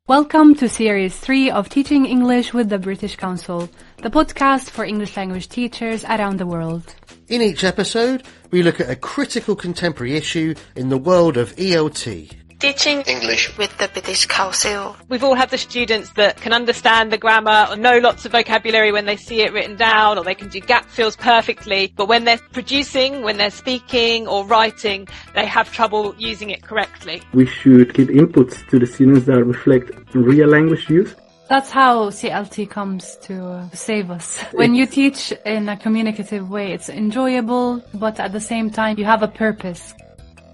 Welcome to Series 3 of Teaching English with the British Council, the podcast for English language teachers around the world. In each episode, we look at a critical contemporary issue in the world of ELT. Teaching English with the British Council. We've all had the students that can understand the grammar or know lots of vocabulary when they see it written down, or they can do gap fills perfectly, but when they're producing, when they're speaking or writing, they have trouble using it correctly. We should give inputs to the students that reflect real language use. That's how CLT comes to save us. When you teach in a communicative way, it's enjoyable, but at the same time, you have a purpose.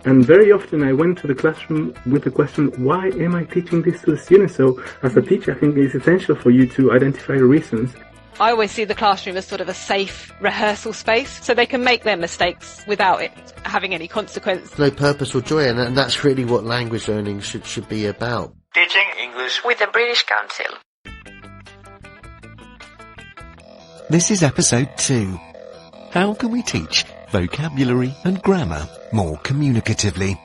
And very often I went to the classroom with the question, why am I teaching this to the students? So as a teacher, I think it's essential for you to identify the reasons. I always see the classroom as sort of a safe rehearsal space, so they can make their mistakes without it having any consequence. No purpose or joy, and that's really what language learning should be about. Teaching English with the British Council. This is episode 2. How can we teach vocabulary and grammar more communicatively?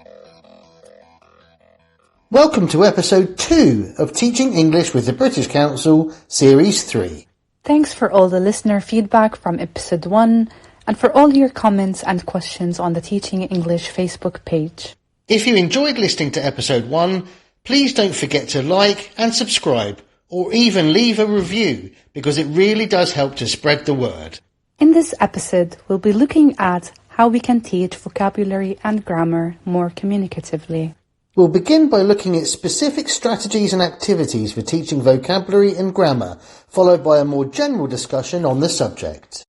Welcome to episode 2 of Teaching English with the British Council, Series 3. Thanks for all the listener feedback from episode 1 and for all your comments and questions on the Teaching English Facebook page. If you enjoyed listening to episode 1, please don't forget to like and subscribe, or even leave a review, because it really does help to spread the word. In this episode, we'll be looking at how we can teach vocabulary and grammar more communicatively. We'll begin by looking at specific strategies and activities for teaching vocabulary and grammar, followed by a more general discussion on the subject.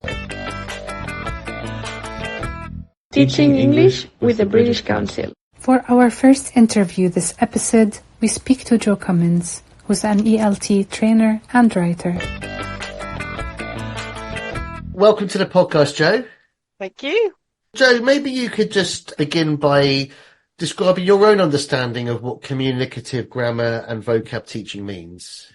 Teaching English with the British Council. For our first interview this episode, we speak to Jo Cummins, who's an ELT trainer and writer. Welcome to the podcast, Jo. Thank you. Jo, maybe you could just begin by describing your own understanding of what communicative grammar and vocab teaching means.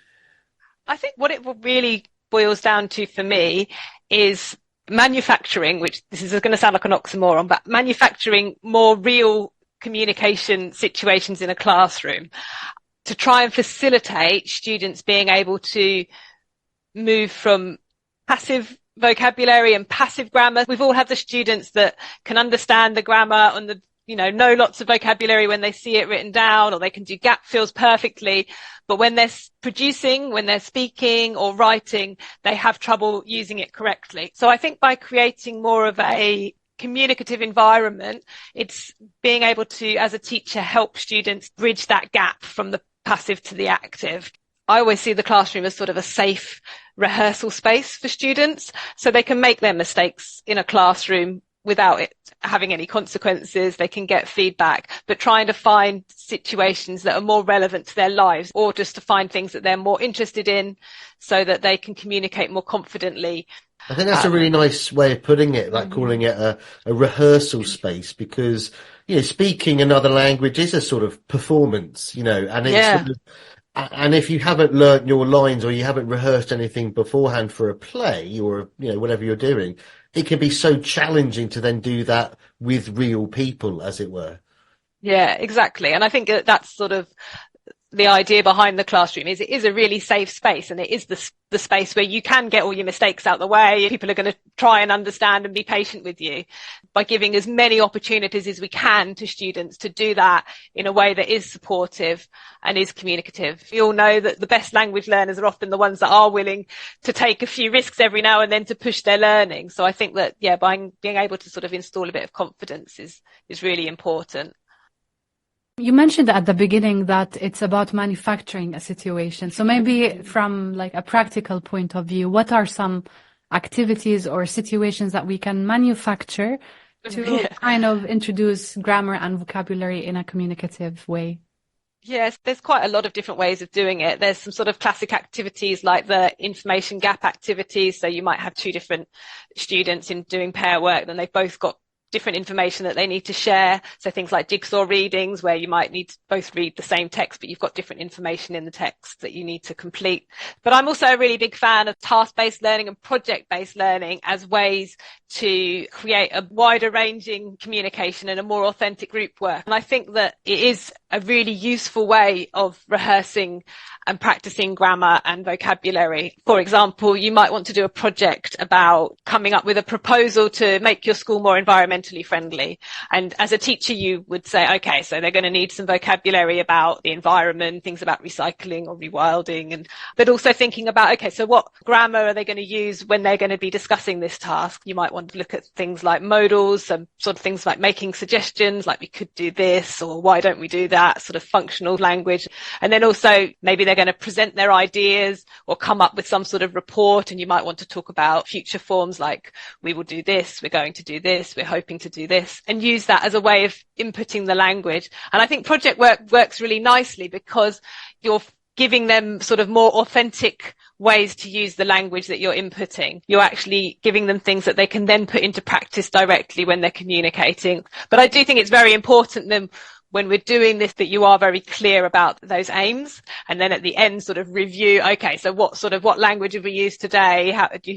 I think what it really boils down to for me is manufacturing, which this is going to sound like an oxymoron, but manufacturing more real communication situations in a classroom to try and facilitate students being able to move from passive vocabulary and passive grammar. We've all had the students that can understand the grammar and know lots of vocabulary when they see it written down, or they can do gap fills perfectly, but when they're producing, when they're speaking or writing, they have trouble using it correctly. So I think by creating more of a communicative environment, it's being able to, as a teacher, help students bridge that gap from the passive to the active. I always see the classroom as sort of a safe rehearsal space for students, so they can make their mistakes in a classroom without it having any consequences. They can get feedback, but trying to find situations that are more relevant to their lives, or just to find things that they're more interested in so that they can communicate more confidently. I think that's a really nice way of putting it, like calling it a rehearsal space, because, speaking another language is a sort of performance, and it's sort of, and if you haven't learnt your lines or you haven't rehearsed anything beforehand for a play or, whatever you're doing, it can be so challenging to then do that with real people, as it were. Yeah, exactly. And I think that's sort of the idea behind the classroom is it is a really safe space, and it is the space where you can get all your mistakes out the way. People are going to try and understand and be patient with you, by giving as many opportunities as we can to students to do that in a way that is supportive and is communicative. We all know that the best language learners are often the ones that are willing to take a few risks every now and then to push their learning. So I think that, by being able to sort of install a bit of confidence is really important. You mentioned at the beginning that it's about manufacturing a situation. So maybe from like a practical point of view, what are some activities or situations that we can manufacture to kind of introduce grammar and vocabulary in a communicative way? Yes, there's quite a lot of different ways of doing it. There's some sort of classic activities like the information gap activities. So you might have two different students in doing pair work, then they've both got different information that they need to share. So things like jigsaw readings, where you might need to both read the same text, but you've got different information in the text that you need to complete. But I'm also a really big fan of task-based learning and project-based learning as ways to create a wider ranging communication and a more authentic group work. And I think that it is a really useful way of rehearsing and practicing grammar and vocabulary. For example, you might want to do a project about coming up with a proposal to make your school more environmentally friendly. And as a teacher, you would say, okay, so they're going to need some vocabulary about the environment, things about recycling or rewilding, but also thinking about, okay, so what grammar are they going to use when they're going to be discussing this task? You might want to look at things like modals, some sort of things like making suggestions, like we could do this, or why don't we do that, sort of functional language. And then also maybe they're going to present their ideas or come up with some sort of report, and you might want to talk about future forms like we will do this, we're going to do this, we're hoping to do this, and use that as a way of inputting the language. And I think project work works really nicely because you're giving them sort of more authentic ways to use the language that you're inputting. You're actually giving them things that they can then put into practice directly when they're communicating. But I do think it's very important then when we're doing this that you are very clear about those aims, and then at the end sort of review, okay, so what language have we used today?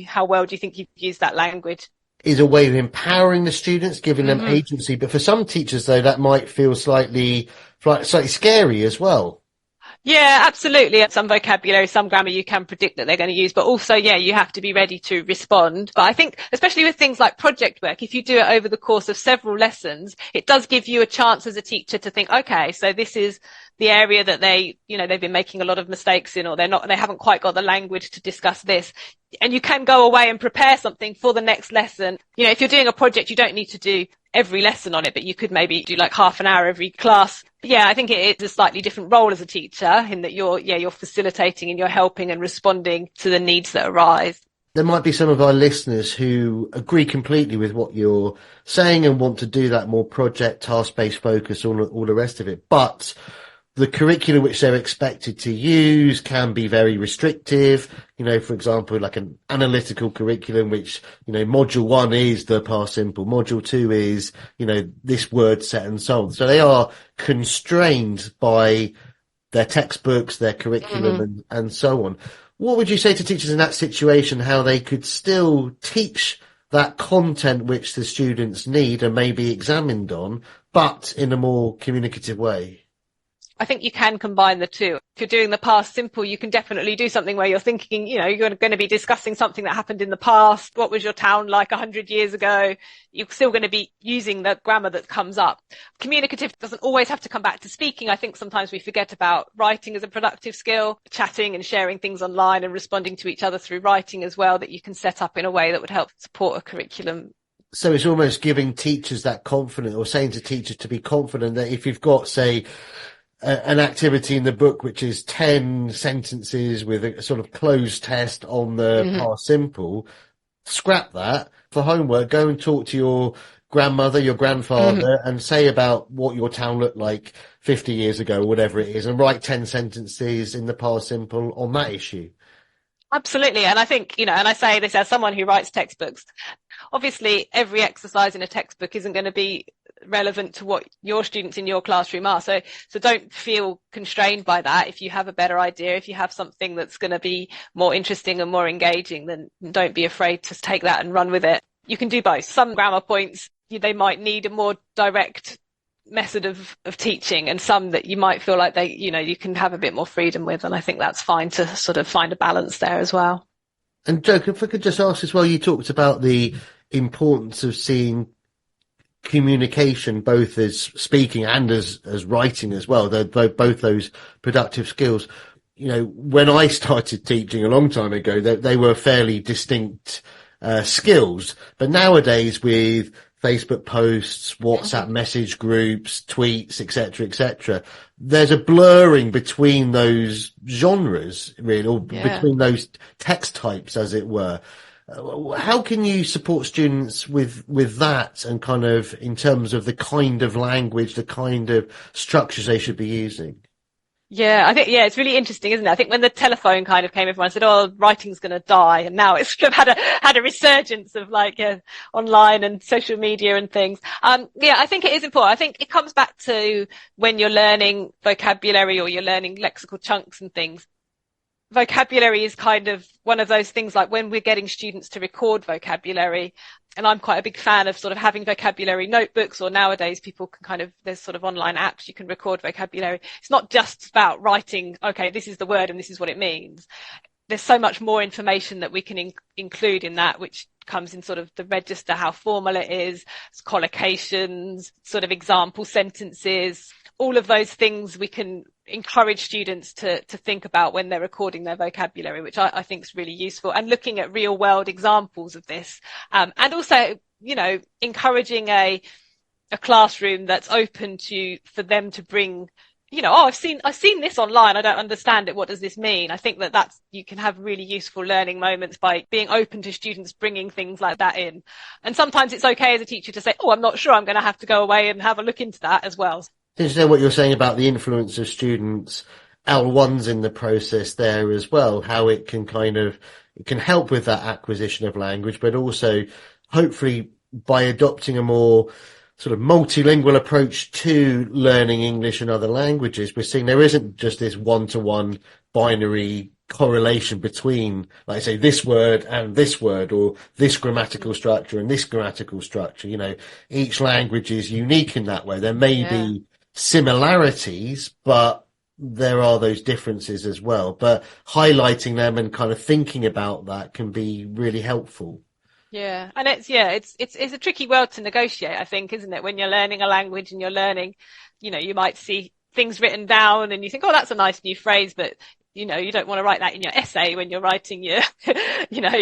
How well do you think you've used that language? Is a way of empowering the students, giving them agency. But for some teachers, though, that might feel slightly scary as well. Yeah, absolutely. Some vocabulary, some grammar you can predict that they're going to use, but also, yeah, you have to be ready to respond. But I think, especially with things like project work, if you do it over the course of several lessons, it does give you a chance as a teacher to think, okay, so this is the area that they've been making a lot of mistakes in, or they haven't quite got the language to discuss this. And you can go away and prepare something for the next lesson. If you're doing a project, you don't need to do every lesson on it, but you could maybe do like half an hour every class. But yeah, I think it is a slightly different role as a teacher in that you're facilitating and you're helping and responding to the needs that arise. There might be some of our listeners who agree completely with what you're saying and want to do that more project, task-based focus, all the rest of it. But the curriculum which they're expected to use can be very restrictive. For example, like an analytical curriculum, which, module 1 is the past simple, module 2 is, this word set and so on. So they are constrained by their textbooks, their curriculum and so on. What would you say to teachers in that situation, how they could still teach that content which the students need and may be examined on, but in a more communicative way? I think you can combine the two. If you're doing the past simple, you can definitely do something where you're thinking, you're going to be discussing something that happened in the past. What was your town like 100 years ago? You're still going to be using the grammar that comes up. Communicative doesn't always have to come back to speaking. I think sometimes we forget about writing as a productive skill, chatting and sharing things online and responding to each other through writing as well, that you can set up in a way that would help support a curriculum. So it's almost giving teachers that confidence, or saying to teachers to be confident that if you've got, say, an activity in the book which is 10 sentences with a sort of closed test on the past simple, scrap that. For homework, go and talk to your grandmother, your grandfather, and say about what your town looked like 50 years ago, or whatever it is, and write 10 sentences in the past simple on that issue. Absolutely. And I think, and I say this as someone who writes textbooks, obviously every exercise in a textbook isn't going to be relevant to what your students in your classroom are. So don't feel constrained by that. If you have a better idea, if you have something that's going to be more interesting and more engaging, then don't be afraid to take that and run with it. You can do both. Some grammar points, they might need a more direct method of teaching, and some that you might feel like you can have a bit more freedom with. And I think that's fine to sort of find a balance there as well. And Jo, if I could just ask as well, you talked about the importance of seeing communication both as speaking and as writing as well. They're both those productive skills. When I started teaching a long time ago, they were fairly distinct skills. But nowadays, with Facebook posts, WhatsApp message groups, tweets, etc., there's a blurring between those genres, really, or between those text types, as it were. How can you support students with that, and kind of in terms of the kind of language, the kind of structures they should be using? Yeah, I think, it's really interesting, isn't it? I think when the telephone kind of came, everyone said, writing's going to die. And now it's kind of had a resurgence of online and social media and things. I think it is important. I think it comes back to when you're learning vocabulary or you're learning lexical chunks and things. vocabulary is kind of one of those things, like when we're getting students to record vocabulary, and I'm quite a big fan of sort of having vocabulary notebooks, or nowadays people can kind of, there's sort of online apps you can record vocabulary. It's not just about writing, okay, this is the word and this is what it means. There's so much more information that we can include in that, which comes in sort of the register, how formal it is, collocations, sort of example sentences, all of those things we can encourage students to think about when they're recording their vocabulary, which I think is really useful, and looking at real world examples of this. And also, you know, encouraging a classroom that's open for them to bring, you know, oh, I've seen this online, I don't understand it, what does this mean? I think that's, you can have really useful learning moments by being open to students bringing things like that in. And sometimes it's okay as a teacher to say, oh, I'm not sure, I'm going to have to go away and have a look into that as well. Interesting what you're saying about the influence of students, L1s in the process there as well, how it can it can help with that acquisition of language, but also hopefully by adopting a more sort of multilingual approach to learning English and other languages, we're seeing there isn't just this one-to-one binary correlation between, like I say, this word and this word, or this grammatical structure and this grammatical structure. You know, each language is unique in that way. There may be similarities, but there are those differences as well. But highlighting them and kind of thinking about that can be really helpful. Yeah, and it's a tricky world to negotiate, I think, isn't it? When you're learning a language and you're learning, you know, you might see things written down and you think, oh, that's a nice new phrase, but you know, you don't want to write that in your essay when you're writing your, you know,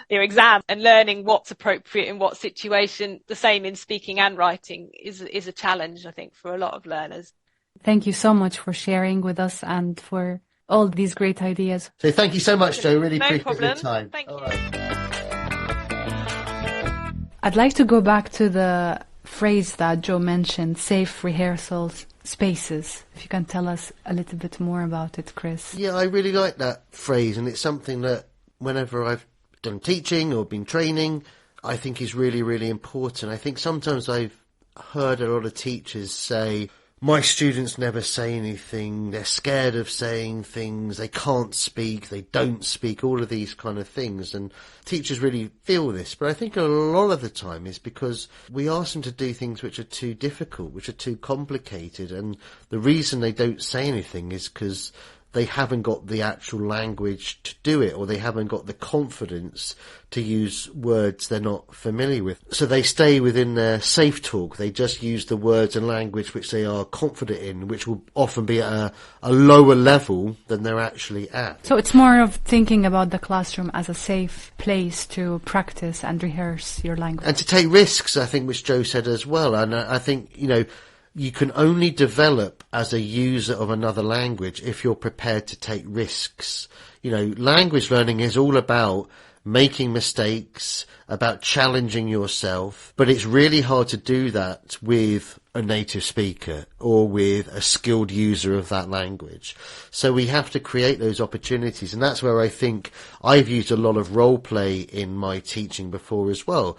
your exam. And learning what's appropriate in what situation, the same in speaking and writing, is a challenge, I think, for a lot of learners. Thank you so much for sharing with us and for all these great ideas. So thank you so much, Jo. Really no appreciate problem. your time. Thank you. Right. I'd like to go back to the phrase that Jo mentioned, safe rehearsal spaces. If you can tell us a little bit more about it, Chris. Yeah, I really like that phrase, and it's something that whenever I've done teaching or been training, I think is really, really important. I think sometimes I've heard a lot of teachers say, my students never say anything, they're scared of saying things, they can't speak, they don't speak, all of these kind of things. And teachers really feel this, but I think a lot of the time is because we ask them to do things which are too difficult, which are too complicated. And the reason they don't say anything is because they haven't got the actual language to do it, or they haven't got the confidence to use words they're not familiar with. So they stay within their safe talk. They just use the words and language which they are confident in, which will often be at a lower level than they're actually at. So it's more of thinking about the classroom as a safe place to practice and rehearse your language. And to take risks, I think, which Jo said as well. And I think, you know, you can only develop as a user of another language if you're prepared to take risks. You know, language learning is all about making mistakes, about challenging yourself, but it's really hard to do that with a native speaker or with a skilled user of that language. So we have to create those opportunities, and that's where I think I've used a lot of role play in my teaching before as well,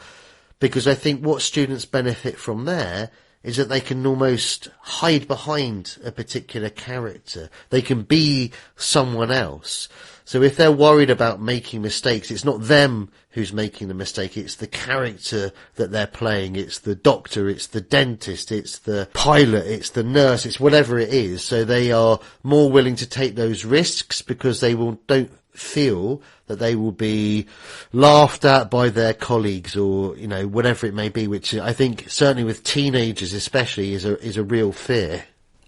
because I think what students benefit from there is that they can almost hide behind a particular character. They can be someone else. So if they're worried about making mistakes, it's not them who's making the mistake, it's the character that they're playing. It's the doctor, it's the dentist, it's the pilot, it's the nurse, it's whatever it is. So they are more willing to take those risks because they don't feel that they will be laughed at by their colleagues, or, you know, whatever it may be, which I think certainly with teenagers especially is a real fear.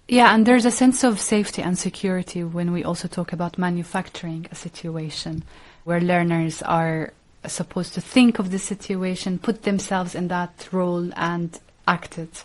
Yeah, and there's a sense of safety and security when we also talk about manufacturing a situation where learners are supposed to think of the situation, put themselves in that role and act it.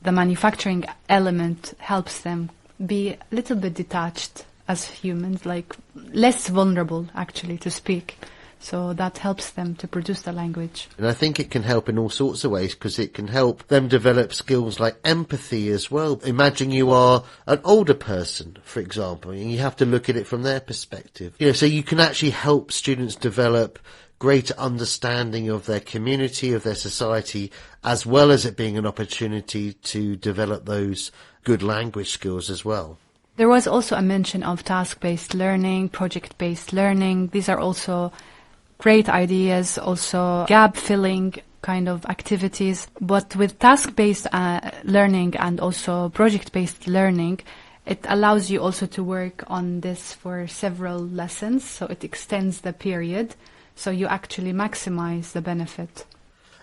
The manufacturing element helps them be a little bit detached as humans, like less vulnerable actually to speak. So that helps them to produce the language. And I think it can help in all sorts of ways, because it can help them develop skills like empathy as well. Imagine you are an older person, for example, and you have to look at it from their perspective. You know, so you can actually help students develop greater understanding of their community, of their society, as well as it being an opportunity to develop those good language skills as well. There was also a mention of task-based learning, project-based learning. These are also great ideas, also gap-filling kind of activities. But with task-based learning and also project-based learning, it allows you also to work on this for several lessons, so it extends the period, so you actually maximize the benefit.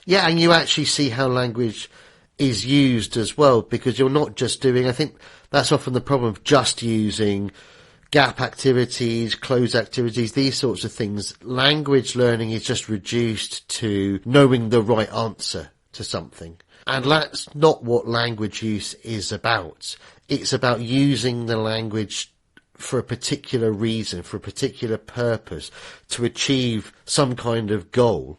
Yeah, and you actually see how language is used as well, because you're not just doing, I think that's often the problem of just using gap activities, close activities, these sorts of things. Language learning is just reduced to knowing the right answer to something. And that's not what language use is about. It's about using the language for a particular reason, for a particular purpose, to achieve some kind of goal.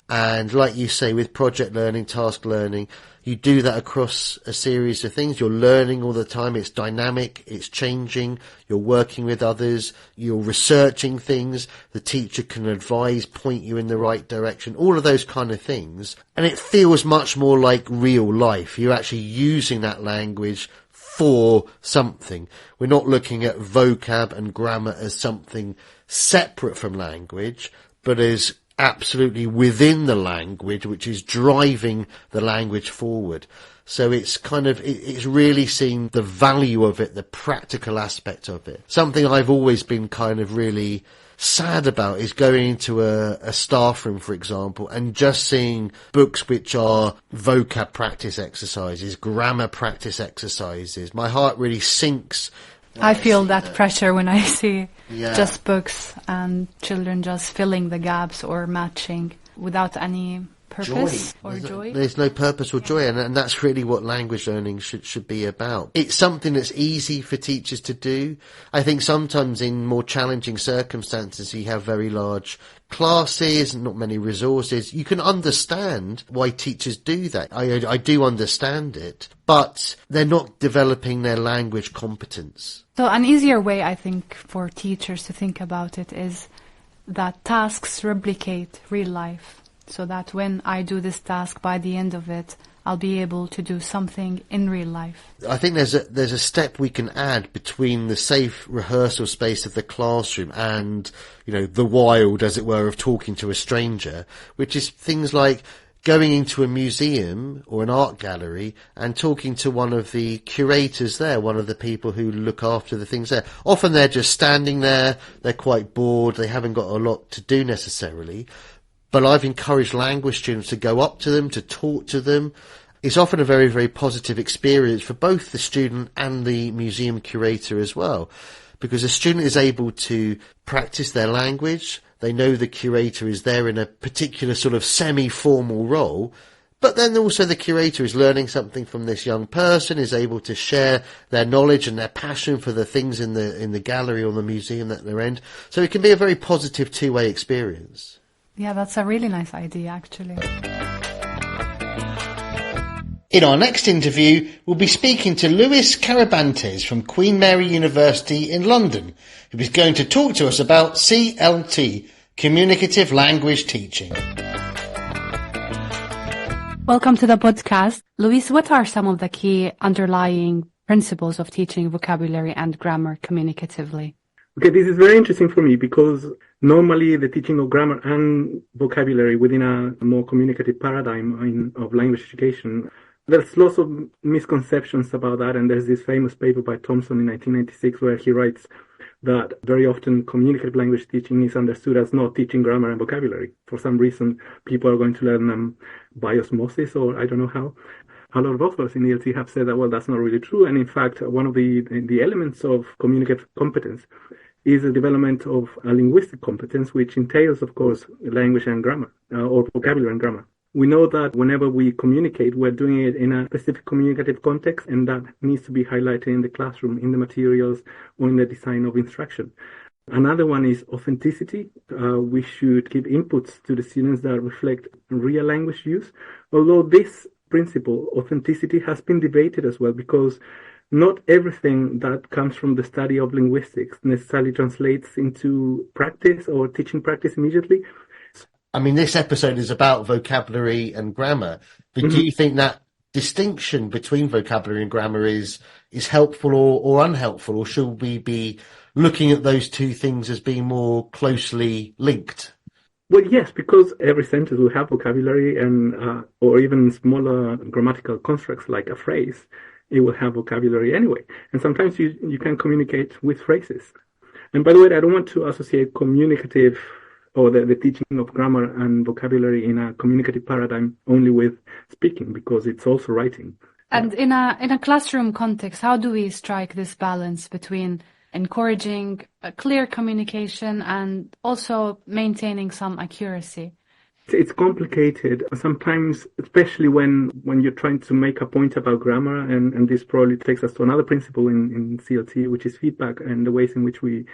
And like you say, with project learning, task learning, you do that across a series of things. You're learning all the time. It's dynamic. It's changing. You're working with others. You're researching things. The teacher can advise, point you in the right direction, all of those kind of things. And it feels much more like real life. You're actually using that language for something. We're not looking at vocab and grammar as something separate from language, but as absolutely within the language, which is driving the language forward. So it's kind of, it's really seeing the value of it, the practical aspect of it. Something I've always been kind of really sad about is going into a staff room, for example, and just seeing books which are vocab practice exercises, grammar practice exercises. My heart really sinks. I feel that pressure when I see just books and children just filling the gaps or matching without any purpose or joy. There's no purpose or joy, and that's really what language learning should be about. It's something that's easy for teachers to do. I think sometimes in more challenging circumstances, you have very large classes, not many resources. You can understand why teachers do that. I do understand it, but they're not developing their language competence. So an easier way, I think, for teachers to think about it is that tasks replicate real life. So that when I do this task, by the end of it, I'll be able to do something in real life. I think there's a step we can add between the safe rehearsal space of the classroom and, the wild, as it were, of talking to a stranger, which is things like going into a museum or an art gallery and talking to one of the curators there, one of the people who look after the things there. Often they're just standing there, they're quite bored, they haven't got a lot to do necessarily. But I've encouraged language students to go up to them, to talk to them. It's often a very, very positive experience for both the student and the museum curator as well, because a student is able to practice their language. They know the curator is there in a particular sort of semi-formal role, but then also the curator is learning something from this young person, is able to share their knowledge and their passion for the things in the gallery or the museum that they're in. So it can be a very positive two-way experience. Yeah, that's a really nice idea, actually. In our next interview, we'll be speaking to Luis Carabantes from Queen Mary University in London, who is going to talk to us about CLT, Communicative Language Teaching. Welcome to the podcast. Luis, what are some of the key underlying principles of teaching vocabulary and grammar communicatively? Okay, this is very interesting for me because normally the teaching of grammar and vocabulary within a more communicative paradigm of language education, there's lots of misconceptions about that. And there's this famous paper by Thompson in 1996 where he writes that very often communicative language teaching is understood as not teaching grammar and vocabulary. For some reason, people are going to learn them by osmosis, or I don't know how. A lot of authors in ELT have said that, well, that's not really true. And in fact, one of the elements of communicative competence is the development of a linguistic competence, which entails, of course, language and grammar, or vocabulary and grammar. We know that whenever we communicate, we're doing it in a specific communicative context, and that needs to be highlighted in the classroom, in the materials, or in the design of instruction. Another one is authenticity. We should give inputs to the students that reflect real language use, although this principle, authenticity, has been debated as well, because not everything that comes from the study of linguistics necessarily translates into practice or teaching practice immediately. I mean, this episode is about vocabulary and grammar, but do you think that distinction between vocabulary and grammar is is helpful or unhelpful, or should we be looking at those two things as being more closely linked? Well, yes, because every sentence will have vocabulary and or even smaller grammatical constructs like a phrase. It will have vocabulary anyway. And sometimes you can communicate with phrases. And by the way, I don't want to associate communicative or the teaching of grammar and vocabulary in a communicative paradigm only with speaking, because it's also writing. And in a classroom context, how do we strike this balance between encouraging a clear communication and also maintaining some accuracy? It's complicated sometimes, especially when you're trying to make a point about grammar, and this probably takes us to another principle in CLT, which is feedback and the ways in which we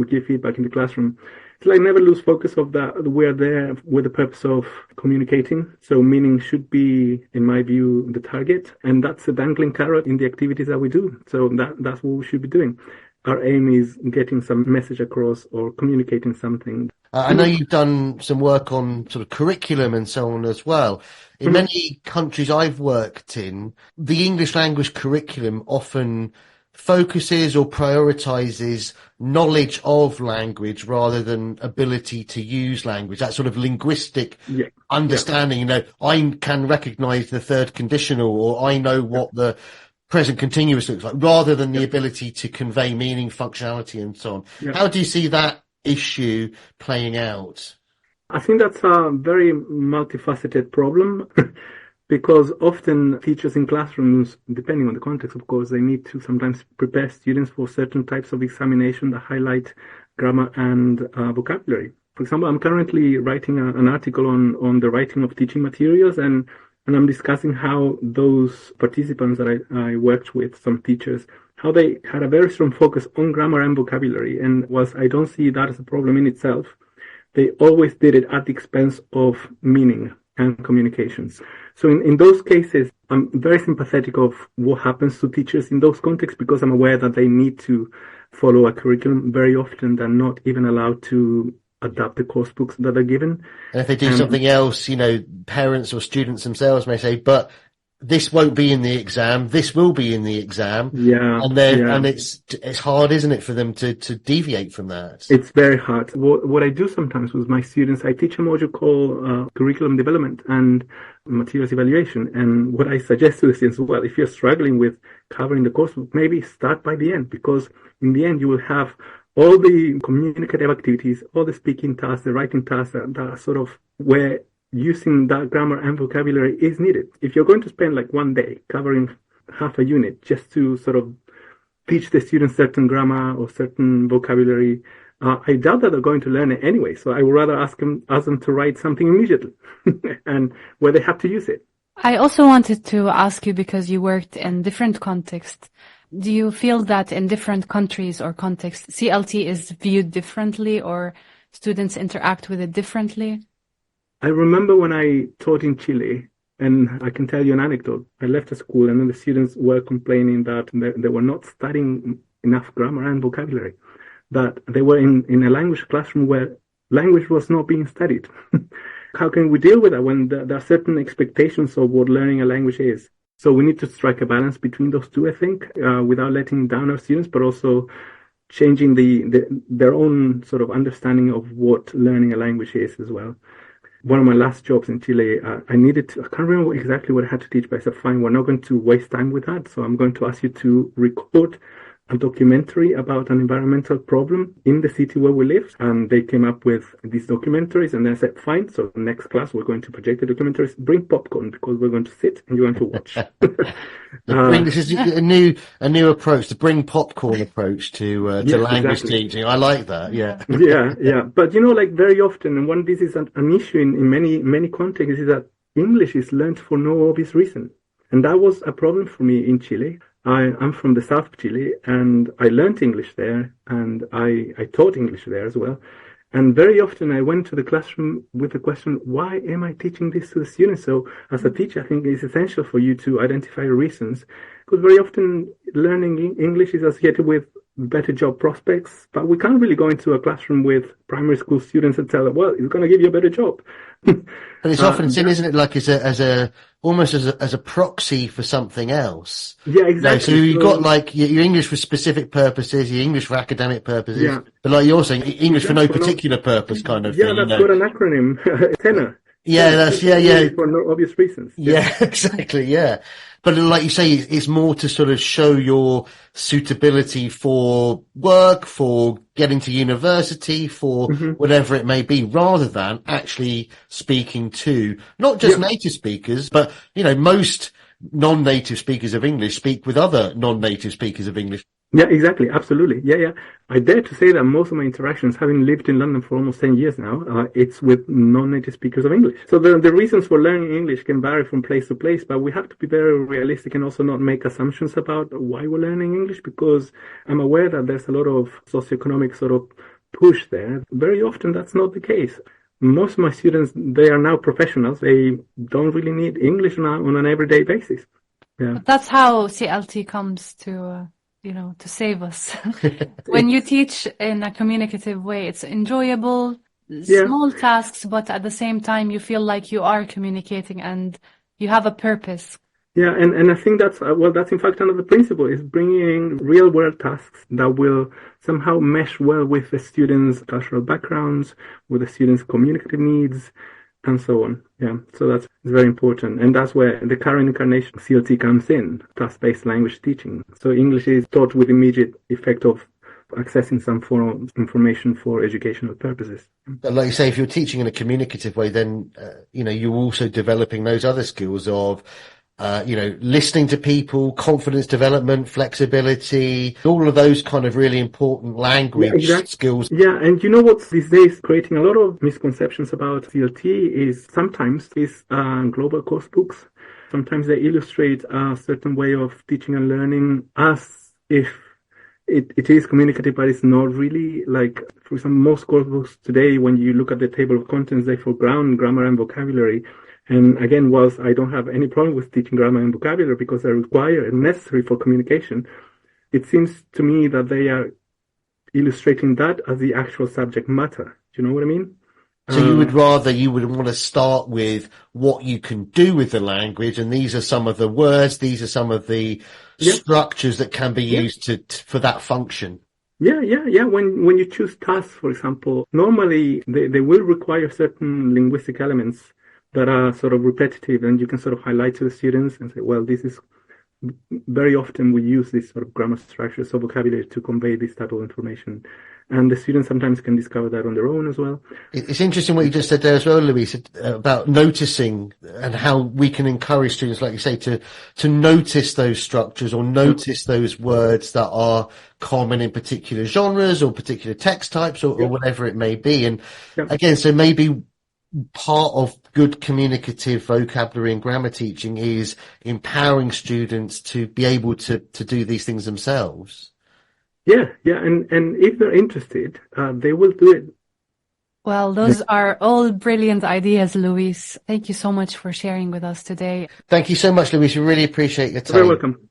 give feedback in the classroom. It's like never lose focus of that we're there with the purpose of communicating. So meaning should be, in my view, the target, and that's a dangling carrot in the activities that we do. So that's what we should be doing. Our aim is getting some message across or communicating something. I know you've done some work on sort of curriculum and so on as well. In many countries I've worked in, the English language curriculum often focuses or prioritizes knowledge of language rather than ability to use language, that sort of linguistic understanding. You know, I can recognize the third conditional, or I know what the present continuous looks like, rather than the ability to convey meaning, functionality, and so on. How do you see that issue playing out? I think that's a very multifaceted problem because often teachers in classrooms, depending on the context, of course, they need to sometimes prepare students for certain types of examination that highlight grammar and vocabulary. For example, I'm currently writing an article on the writing of teaching materials, and I'm discussing how those participants that I worked with, some teachers, how they had a very strong focus on grammar and vocabulary. And whilst I don't see that as a problem in itself, they always did it at the expense of meaning and communications. So in those cases, I'm very sympathetic of what happens to teachers in those contexts, because I'm aware that they need to follow a curriculum. Very often they're not even allowed to adapt the course books that are given. And if they do something else, you know, parents or students themselves may say, but this won't be in the exam, this will be in the exam. And it's hard, isn't it, for them to deviate from that? It's very hard. What I do sometimes with my students, I teach a module called curriculum development and materials evaluation. And what I suggest to the students, well, if you're struggling with covering the course book, maybe start by the end, because in the end you will have all the communicative activities, all the speaking tasks, the writing tasks, that sort of where using that grammar and vocabulary is needed. If you're going to spend like one day covering half a unit just to sort of teach the students certain grammar or certain vocabulary, I doubt that they're going to learn it anyway. So I would rather ask them to write something immediately and where they have to use it. I also wanted to ask you, because you worked in different contexts, do you feel that in different countries or contexts, CLT is viewed differently or students interact with it differently? I remember when I taught in Chile, and I can tell you an anecdote. I left a school and then the students were complaining that they were not studying enough grammar and vocabulary, that they were in a language classroom where language was not being studied. How can we deal with that when there are certain expectations of what learning a language is? So we need to strike a balance between those two, I think, without letting down our students, but also changing their own sort of understanding of what learning a language is as well. One of my last jobs in Chile, I can't remember exactly what I had to teach, but I said, fine, we're not going to waste time with that. So I'm going to ask you to record a documentary about an environmental problem in the city where we live. And they came up with these documentaries, and then I said, fine, so next class we're going to project the documentaries. Bring popcorn, because we're going to sit and you're going to watch. This is a new approach, the bring popcorn approach to language teaching. I like that. Yeah. But like very often, and when this is an issue in many contexts, is that English is learned for no obvious reason. And that was a problem for me in Chile. I'm from the south of Chile, and I learned English there, and I taught English there as well. And very often I went to the classroom with the question, why am I teaching this to the students? So as a teacher, I think it's essential for you to identify reasons, because very often learning English is associated with better job prospects, but we can't really go into a classroom with primary school students and tell them, well, it's going to give you a better job. But it's often seen, isn't it, like almost as a proxy for something else. Yeah, exactly. So you've got like your English for specific purposes, your English for academic purposes, but like you're saying, English for no particular purpose kind of thing. Yeah, that's got an acronym, TENOR. Yeah, For no obvious reasons. Yeah, exactly, yeah. But like you say, it's more to sort of show your suitability for work, for getting to university, for whatever it may be, rather than actually speaking to not just native speakers, but, most non-native speakers of English speak with other non-native speakers of English. Yeah, exactly. Absolutely. Yeah. I dare to say that most of my interactions, having lived in London for almost 10 years now, it's with non-native speakers of English. So the reasons for learning English can vary from place to place, but we have to be very realistic and also not make assumptions about why we're learning English, because I'm aware that there's a lot of socioeconomic sort of push there. Very often that's not the case. Most of my students, they are now professionals. They don't really need English now on an everyday basis. Yeah. But that's how CLT comes to save us. When you teach in a communicative way, it's enjoyable, small tasks, but at the same time, you feel like you are communicating and you have a purpose. Yeah, and I think that's in fact another principle, is bringing real world tasks that will somehow mesh well with the students' cultural backgrounds, with the students' communicative needs, and so on. Yeah, so that's very important. And that's where the current incarnation of CLT comes in, task-based language teaching. So English is taught with immediate effect of accessing some form of information for educational purposes. But like you say, if you're teaching in a communicative way, then, you're also developing those other skills of, listening to people, confidence development, flexibility, all of those kind of really important language skills. Yeah, and you know what's these days creating a lot of misconceptions about CLT is sometimes these global course books, sometimes they illustrate a certain way of teaching and learning as if it is communicative, but it's not really. Like, for example, most course books today, when you look at the table of contents, they foreground grammar and vocabulary. And again, whilst I don't have any problem with teaching grammar and vocabulary because they're required and necessary for communication, it seems to me that they are illustrating that as the actual subject matter. Do you know what I mean? So you would want to start with what you can do with the language, and these are some of the words, these are some of the structures that can be used for that function. Yeah. When you choose tasks, for example, normally they will require certain linguistic elements that are sort of repetitive, and you can sort of highlight to the students and say, well, this is very often we use this sort of grammar structures, so vocabulary, to convey this type of information. And the students sometimes can discover that on their own as well. It's interesting what you just said there as well, Luis, about noticing and how we can encourage students, like you say, to notice those structures or notice those words that are common in particular genres or particular text types or whatever it may be. And again, so maybe part of good communicative vocabulary and grammar teaching is empowering students to be able to do these things themselves. Yeah, and if they're interested, they will do it. Well, those are all brilliant ideas, Luis. Thank you so much for sharing with us today. Thank you so much, Luis. We really appreciate your time. You're welcome.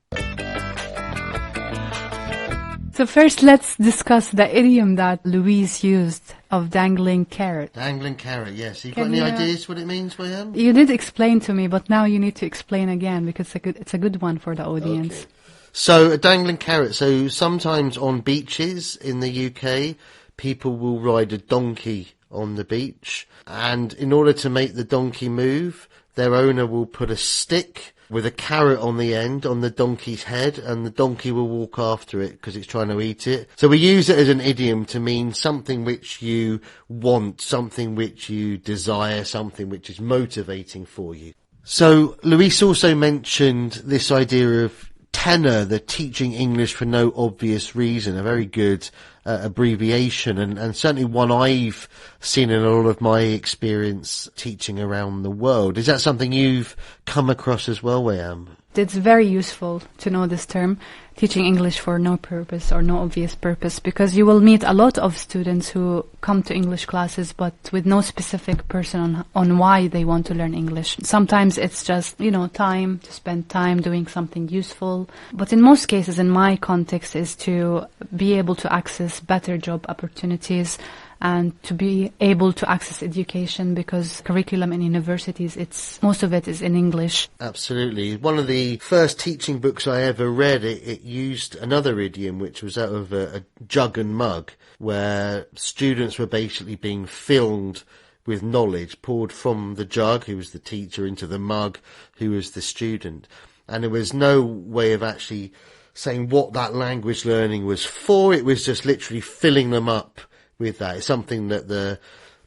So first, let's discuss the idiom that Luis used of dangling carrot. Dangling carrot, yes. You got any ideas what it means, Wayam? You did explain to me, but now you need to explain again because it's a good one for the audience. Okay. So a dangling carrot. So sometimes on beaches in the UK, people will ride a donkey on the beach, and in order to make the donkey move, their owner will put a stick with a carrot on the end on the donkey's head, and the donkey will walk after it because it's trying to eat it. So we use it as an idiom to mean something which you want, something which you desire, something which is motivating for you. So Luis also mentioned this idea of TENOR, the teaching English for no obvious reason, a very good abbreviation, and certainly one I've seen in a lot of my experience teaching around the world. Is that something you've come across as well, Wayam? It's very useful to know this term, teaching English for no purpose or no obvious purpose, because you will meet a lot of students who come to English classes but with no specific person on why they want to learn English. Sometimes it's just, time to spend time doing something useful. But in most cases, in my context, is to be able to access better job opportunities and to be able to access education, because curriculum in universities, most of it is in English. Absolutely. One of the first teaching books I ever read, it used another idiom, which was out of a jug and mug, where students were basically being filled with knowledge, poured from the jug, who was the teacher, into the mug, who was the student. And there was no way of actually saying what that language learning was for. It was just literally filling them up with that. It's something that the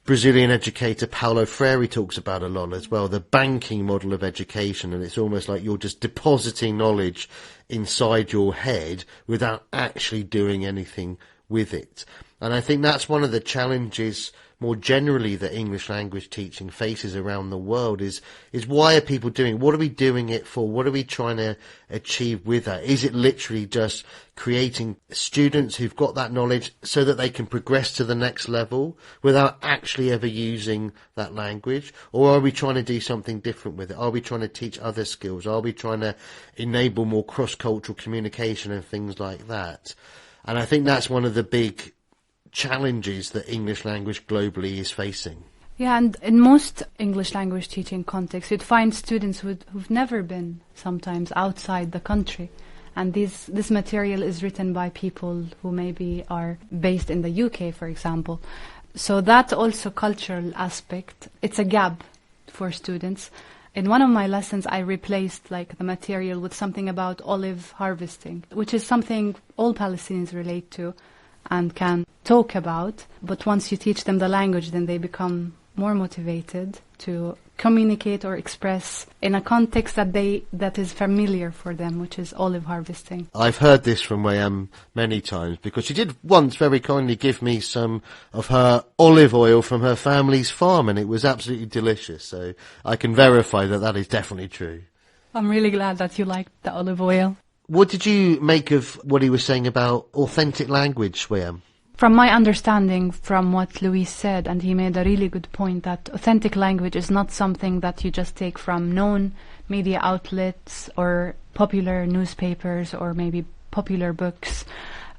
Brazilian educator Paulo Freire talks about a lot as well, the banking model of education, and it's almost like you're just depositing knowledge inside your head without actually doing anything with it. And I think that's one of the challenges more generally that English language teaching faces around the world is why are people doing it? What are we doing it for? What are we trying to achieve with that? Is it literally just creating students who've got that knowledge so that they can progress to the next level without actually ever using that language? Or are we trying to do something different with it? Are we trying to teach other skills? Are we trying to enable more cross-cultural communication and things like that? And I think that's one of the big challenges that English language globally is facing. Yeah, and in most English language teaching contexts, you'd find students who've never been sometimes outside the country. And this material is written by people who maybe are based in the UK, for example. So that also cultural aspect, it's a gap for students. In one of my lessons, I replaced the material with something about olive harvesting, which is something all Palestinians relate to and can talk about. But once you teach them the language, then they become more motivated to communicate or express in a context that is familiar for them, which is olive harvesting. I've heard this from Wayam many times, because she did once very kindly give me some of her olive oil from her family's farm, and it was absolutely delicious. So I can verify that is definitely true. I'm really glad that you liked the olive oil. What did you make of what he was saying about authentic language, Wayam? From my understanding, from what Luis said, and he made a really good point, that authentic language is not something that you just take from known media outlets or popular newspapers or maybe popular books.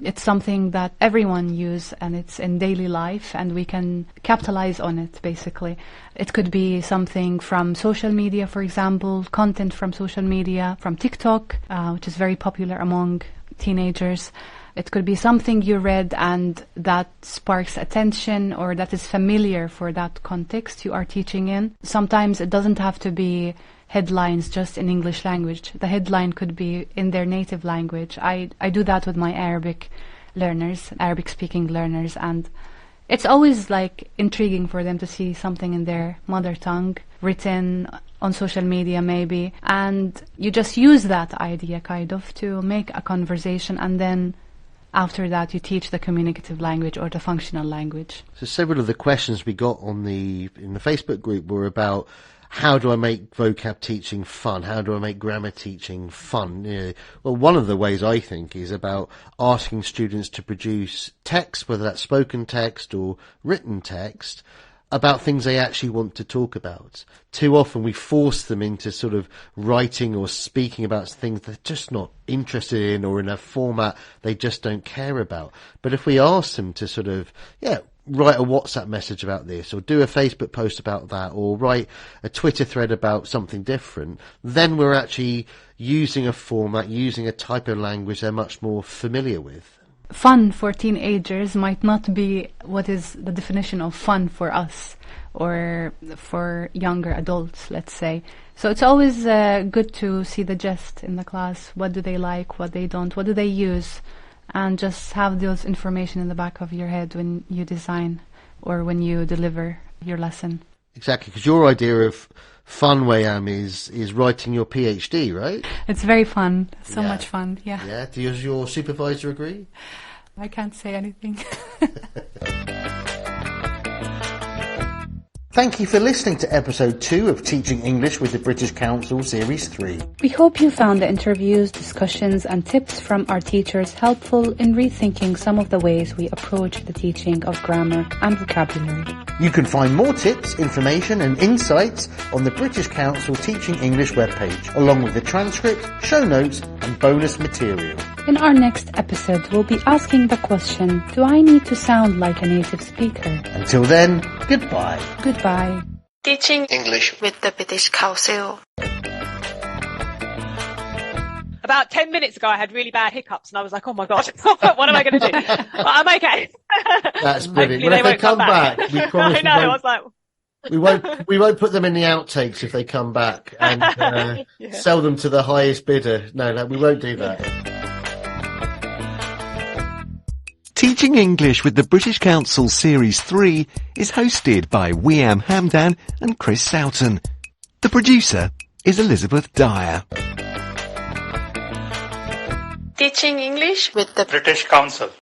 It's something that everyone uses, and it's in daily life, and we can capitalize on it, basically. It could be something from social media, for example, content from social media, from TikTok, which is very popular among teenagers. It could be something you read and that sparks attention, or that is familiar for that context you are teaching in. Sometimes it doesn't have to be headlines just in English language. The headline could be in their native language. I do that with my Arabic learners, Arabic-speaking learners, and it's always intriguing for them to see something in their mother tongue written on social media maybe, and you just use that idea kind of to make a conversation, and then after that you teach the communicative language or the functional language. So several of the questions we got in the Facebook group were about, how do I make vocab teaching fun? How do I make grammar teaching fun? Well, one of the ways I think is about asking students to produce text, whether that's spoken text or written text, about things they actually want to talk about. Too often we force them into sort of writing or speaking about things they're just not interested in, or in a format they just don't care about. But if we ask them to sort of, write a WhatsApp message about this, or do a Facebook post about that, or write a Twitter thread about something different, then we're actually using a format, using a type of language they're much more familiar with. Fun for teenagers might not be what is the definition of fun for us or for younger adults, let's say. So it's always good to see the gist in the class. What do they like, what they don't, what do they use? And just have those information in the back of your head when you design or when you deliver your lesson. Exactly, because your idea of fun, Wayam, is writing your PhD, right? It's very fun. So much fun, yeah. Yeah, does your supervisor agree? I can't say anything. Thank you for listening to episode 2 of Teaching English with the British Council Series 3. We hope you found the interviews, discussions and tips from our teachers helpful in rethinking some of the ways we approach the teaching of grammar and vocabulary. You can find more tips, information and insights on the British Council Teaching English webpage, along with the transcript, show notes and bonus material. In our next episode, we'll be asking the question, do I need to sound like a native speaker? Until then, goodbye. Goodbye. Teaching English with the British Council. About 10 minutes ago, I had really bad hiccups and I was like, oh my God, what am I going to do? But I'm okay. That's brilliant. Well, if they come back, we promise I was like... we won't put them in the outtakes if they come back and sell them to the highest bidder. No, we won't do that. Teaching English with the British Council Series 3 is hosted by Wiam Hamdan and Chris Soughton. The producer is Elizabeth Dyer. Teaching English with the British Council.